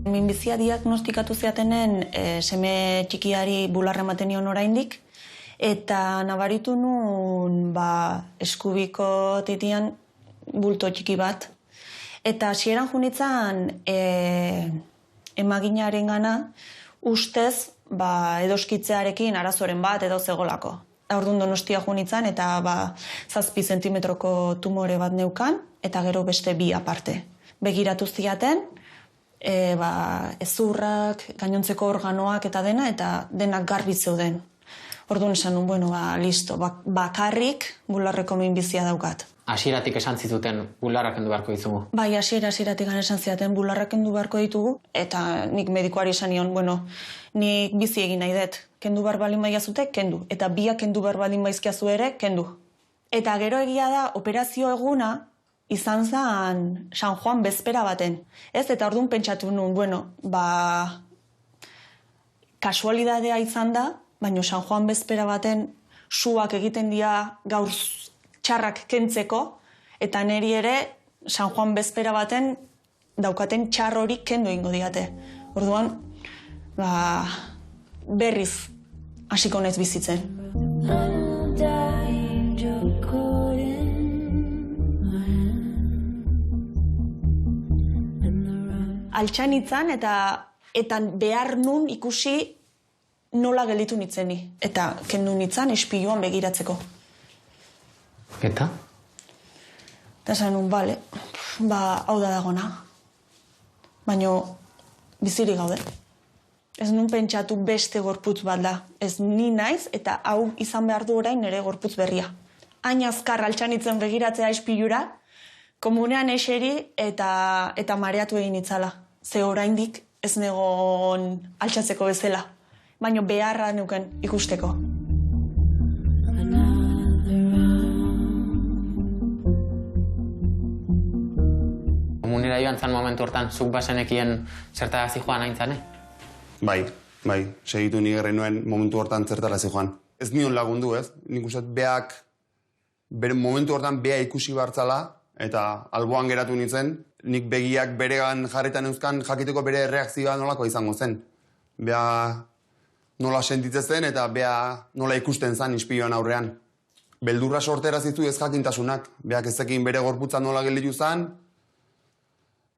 Minbizia diagnostikatu zeatenen seme txikiari bularra ematen nion oraindik, eta nabaritu nun eskubiko titian bulto txiki bat. Eta hasieran junitzan emaginaren gana ustez edoskitzearekin arazoren bat edo zegolako. Orduan Donostia junitzan eta 7 zentimetroko tumore bat neukan eta gero beste 2 aparte. Begiratu ziaten, ezurrak, gainontzeko organoak eta denak garbi zeuden. Orduan esan nun, listo, bakarrik bularreko minbizia daukat. Hasieratik esan zituten bularrak kendu beharko ditugu? Bai, hasieratik esan ziaten bularrak kendu beharko ditugu, eta nik medikuari esan nion, nik bizi egin nahi dut. Kendu behar balin baiazute, kendu. Eta 2 kendu behar balin baizkiazu ere, kendu. Eta gero egia da, operazio eguna izan zen San Juan bezpera baten. Eta orduan pentsatu nun, kasualidadea izan da, baina San Juan bezpera baten suak egiten dira gaur txarrak kentzeko, eta niri ere San Juan bezpera baten daukaten txar hori kendu ingo diate. Orduan, berriz hasiko naiz bizitzen. Altxan itzan eta behar nun ikusi nola gelditu nitzeni. Eta kendu nitzan espiluan begiratzeko. Eta? Eta esan nun, hau da dagona. Baina bizirik gaude. Ez nun pentsatu beste gorputz bat da. Ez ni naiz eta hau izan behar du orain nire gorputz berria. Hain azkar altxan itzen begiratzea espilura, komunean eseri eta mareatu egin itzala. Ze oraindik ez negon altxatzeko bezala. Baina beharra neuken ikusteko. Komunera joan zan momentu hortan, zuk bazenekien zertarazi joan hain zane? Bai, segitu nigerri nuen momentu hortan zertarazi joan. Ez nion lagundu, ez? Nik uste momentu hortan bea ikusi bartzala, eta alboan geratu nintzen, nik begiak beregan jarritan euskan jakiteko bere reakzioa nolako izango zen. Bea nola sentitzen zen eta bea nola ikusten zen ispiluan aurrean. Beldurra sortera zitu ez jakintasunak. Beak ezekin bere gorputza nola gelditu zen,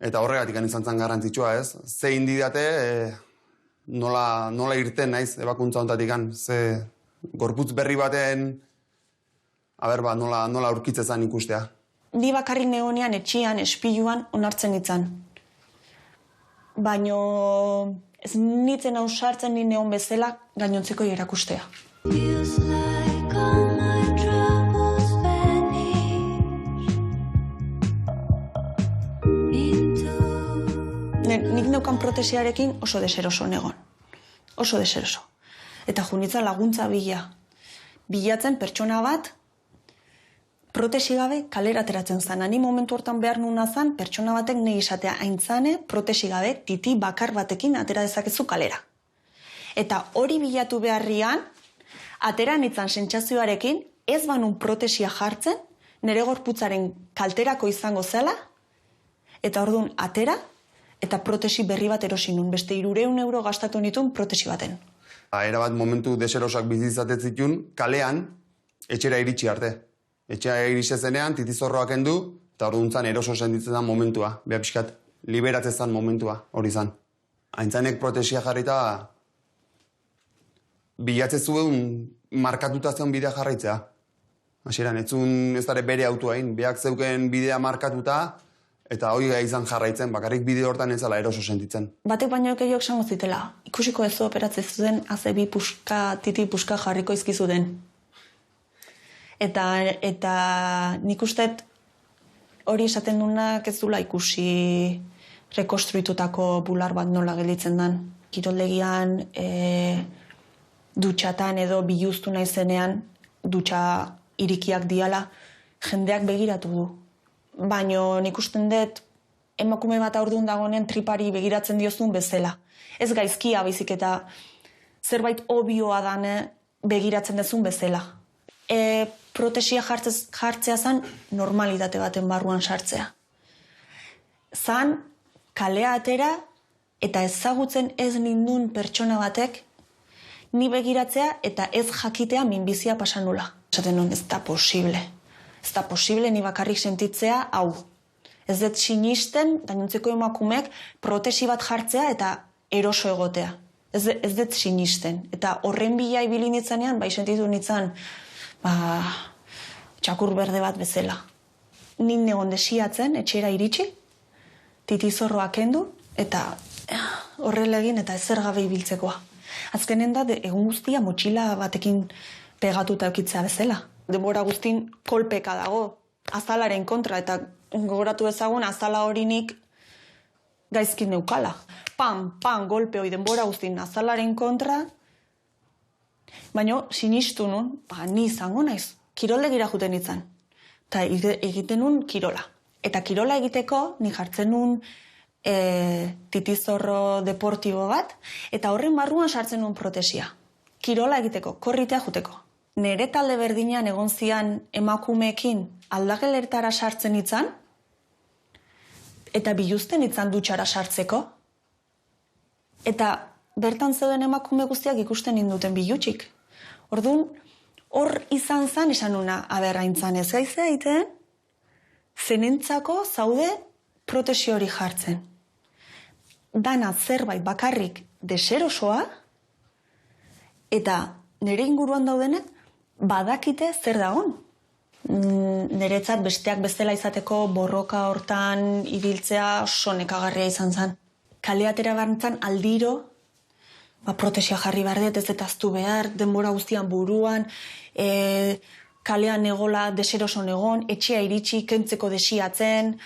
eta horregatik izan zen garrantzitsua, ez? Zein didate nola irten naiz ebakuntza honetatik. Ze gorputz berri baten nola aurkitzen zen ikustea. Ni bakarrik negonean etxian, espiluan onartzen nitzan. Baina ez nitzen ausartzen ni neon bezala gainontzeko erakustea. Nik neukan protesiarekin oso deseroso negon. Oso deseroso. Eta junitza laguntza bilatzen pertsona bat protesi gabe kalera ateratzen zan. Ni momentu hortan behar nuna zan, pertsona batek nahi izatea aintzane, protesi gabe, titi bakar batekin atera dezakezu kalera. Eta hori bilatu beharrian, atera nitzan sentsazioarekin, ez banun protesia jartzen, nire gorputzaren kalterako izango zela, eta orduan atera, eta protesi berri bat erosi nun. Beste 300 euro gastatu nituen protesi baten. Erabat momentu deserosak bizitzatezitun, kalean, etxera iritsi arte. Etxea iritsi zenean, titizorroak kendu, eta orduan zan eroso sentitzen zan momentua. Beha pixkat, liberatzen zan momentua, hori zan. Aintzanek protesia jarrita, bilatzen zuen markatuta zeun bidea jarraitzea. Hasieran, ez dara bere autoain, beak zeuken bidea markatuta, eta hori izan jarraitzen, bakarrik bide hortan ez ala eroso sentitzen. Batek baino gehiago esango zitela, ikusiko ez operatzen zuten, haze 2 titi puska jarriko izkizuten. Eta nik ustet hori esaten duenak ez dula ikusi rekonstruitutako bular bat nola gelditzen den. Kiroldegian, dutxatan edo biluztu naizenean, dutxa irikiak diala, jendeak begiratu du. Baina nik usten dut, emakume bat aurduan dagoenen tripari begiratzen diozun bezala. Ez gaizkia baizik eta zerbait obioa dane begiratzen dezun bezala. Protesia jartzea zen normalitate baten barruan sartzea. zan kalea atera eta ezagutzen ez nindun pertsona batek ni begiratzea eta ez jakitea minbizia pasan nula. Esaten nun, ez da posible. Ez da posible ni bakarrik sentitzea hau. Ez dut sinisten, gainontzeko emakumeek protesi bat jartzea eta eroso egotea. Ez dut sinisten. Eta horren bila ibili nitzanean, bai sentitu nitzan, txakur berde bat bezala. Nik negon desiatzen, etxera iritsi, titizorroa kendu, eta horrela egin eta ezer gabe ibiltzekoa. Azkenen da, egun guztia motxila batekin pegatuta eukitzea bezala. Denbora guztin kolpeka dago, azalaren kontra, eta gogoratu ezagun azala horinik gaizkin neukala. Pam, golpe hori denbora guztin azalaren kontra, baina sinistu nun, ni izango naiz, kiroldegira juten itzan. Eta egiten nun kirola. Eta kirola egiteko, ni jartzen nun titizorro deportibo bat, eta horren barruan sartzen nun protesia. Kirola egiteko, korritea juteko. Nere talde berdinean egon zian emakumeekin aldagelertara sartzen itzan, eta biluzten itzan dutxara sartzeko, eta bertan zeuden emakume guztiak ikusten induten bilutsik. Orduan, hor izan zan esan nuna, haintzan ez gaizea egiten, zenentzako zaude protesi hori jartzen. Dana zerbait bakarrik deserosoa, eta nire inguruan daudenek badakite zer dagon. Niretzat besteak bestela izateko borroka hortan ibiltzea oso nekagarria izan zen. Kale atera barantzan aldiro, protesia jarri behar dut, ez detaztu behar, denbora guztian buruan, kalean egola deseroso egon, etxea iritsi, kentzeko desiatzen,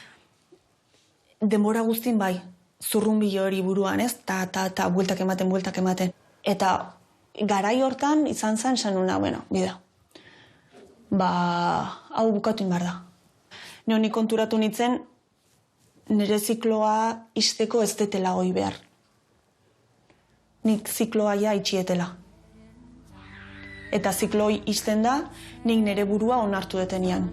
denbora guztin bai, zurrunbilo hori buruan, ez? Ta bueltak ematen. Eta garai hortan izan zen nuna, bida. Hau bukatu inbar da. Nik konturatu nintzen, nire zikloa izteko ez detela goi behar. Nik zikloa ja itxietela. Eta zikloi izten da, nik nire burua onartu detenian.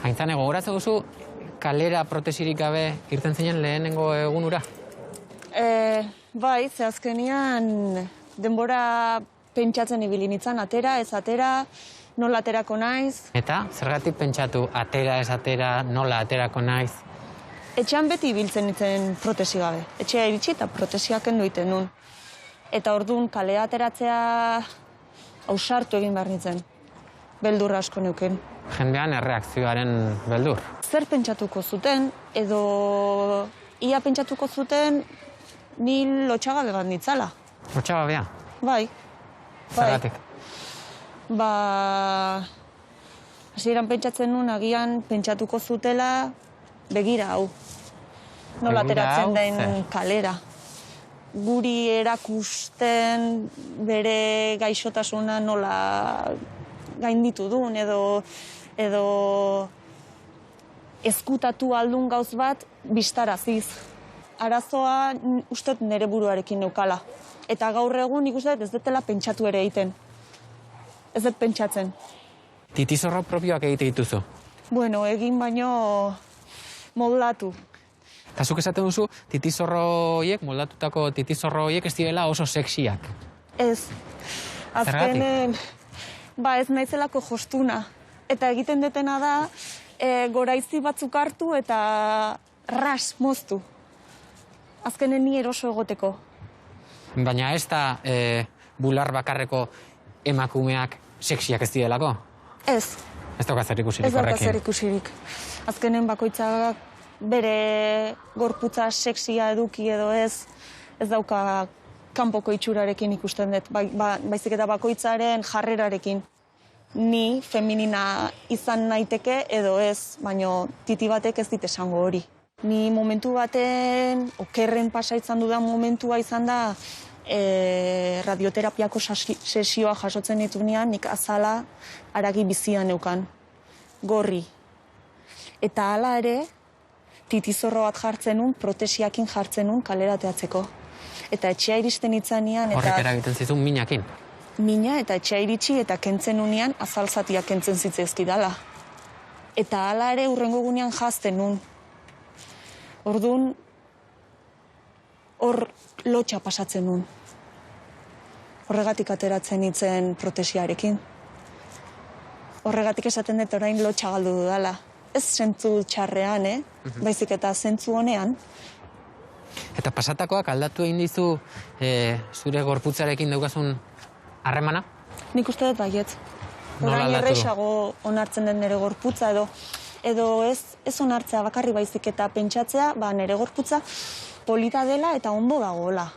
Aintzane, gogoratzen duzu kalera protesirik gabe irten zinen lehenengo egunura? Bai, ze azkenian denbora pentsatzen ibili nintzen, atera, ez atera, nola aterako naiz. Eta, zergatik pentsatu, atera, ez atera, nola aterako naiz? Etxean beti ibiltzen nintzen protesi gabe. Etxea iritsi eta protesiak kendu iten nun. Eta orduan kalea ateratzea ausartu egin behar nintzen. Beldur asko neuken. Jendean erreakzioaren beldur. Zer pentsatuko zuten, edo ia pentsatuko zuten ni lotxagabe bat nitzala. Lotxagabea? Bai. Zergatik? Hasieran pentsatzen nun, agian pentsatuko zutela begira hau. Nola ateratzen den kalera. Guri erakusten bere gaixotasuna nola gainditu duen, edo ezkutatu aldun gauz bat bistaraziz. Arazoa uste nire buruarekin neukala. Eta gaur egun ikusten ez dutela pentsatu ere egiten. Ez dut pentsatzen. Titizorro propioak egite dituzu? Bueno, egin baino moldatu. Eta zuk esaten duzu, moldatutako titizorro horiek ez direla oso sexiak. Ez. Azkenen Ba, ez naizelako jostuna. Eta egiten detena da, goraizi batzuk hartu eta ras moztu. Azkenen ni eroso egoteko. Baina ez da bular bakarreko emakumeak seksiak ez direlako? Ez. Ez dauka zer ikusirik Ez dauka horrekin. zer ikusirik. Azkenen bakoitzak bere gorputza sexia eduki edo ez dauka kanpoko itxurarekin ikusten dut, baizik eta bakoitzaren jarrerarekin. Ni feminina izan naiteke edo ez, baino titi batek ez dit esango hori. Ni momentu baten, okerren pasa izan dudan momentua izan da, radioterapiako sesioa jasotzen ditunean, nik azala haragi bizia neukan, gorri. Eta hala ere, titizorro bat jartzen nun, protesiakin jartzen nun kalerateatzeko. Eta etxea iristen itzanean... Horrek eragiten zizun minakin? Mina eta etxea iritsi eta kentzen unean azalzatia kentzen zitzaizkidala. Eta hala ere hurrengo gunean jazten nun. Orduan, hor lotxa pasatzen nun. Horregatik ateratzen nintzen protesiarekin. Horregatik esaten dut orain lotxa galdu dudala. Ez zentzu txarrean, baizik eta zentzu honean. Eta pasatakoak aldatu egin dizu zure gorputzarekin daukazun harremana? Nik uste dut baiet. Nola Orain aldatu? erresago onartzen den nire gorputza edo ez onartzea bakarri baizik eta pentsatzea, nire gorputza polita dela eta ondo dagoela.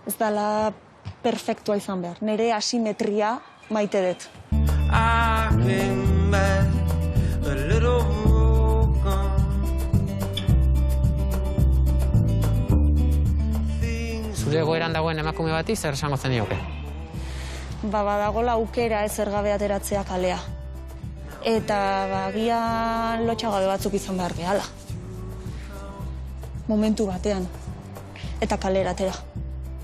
Ez dela perfektua izan behar. Nire asimetria maite dut. I came back a little broken. Zure egoeran dagoen emakume bati zer esango zenioke? Badagola aukera ez ergabe ateratzea kalea. Eta agian lotxagabe batzuk izan behar gehala. Momentu batean. Eta kalera atera.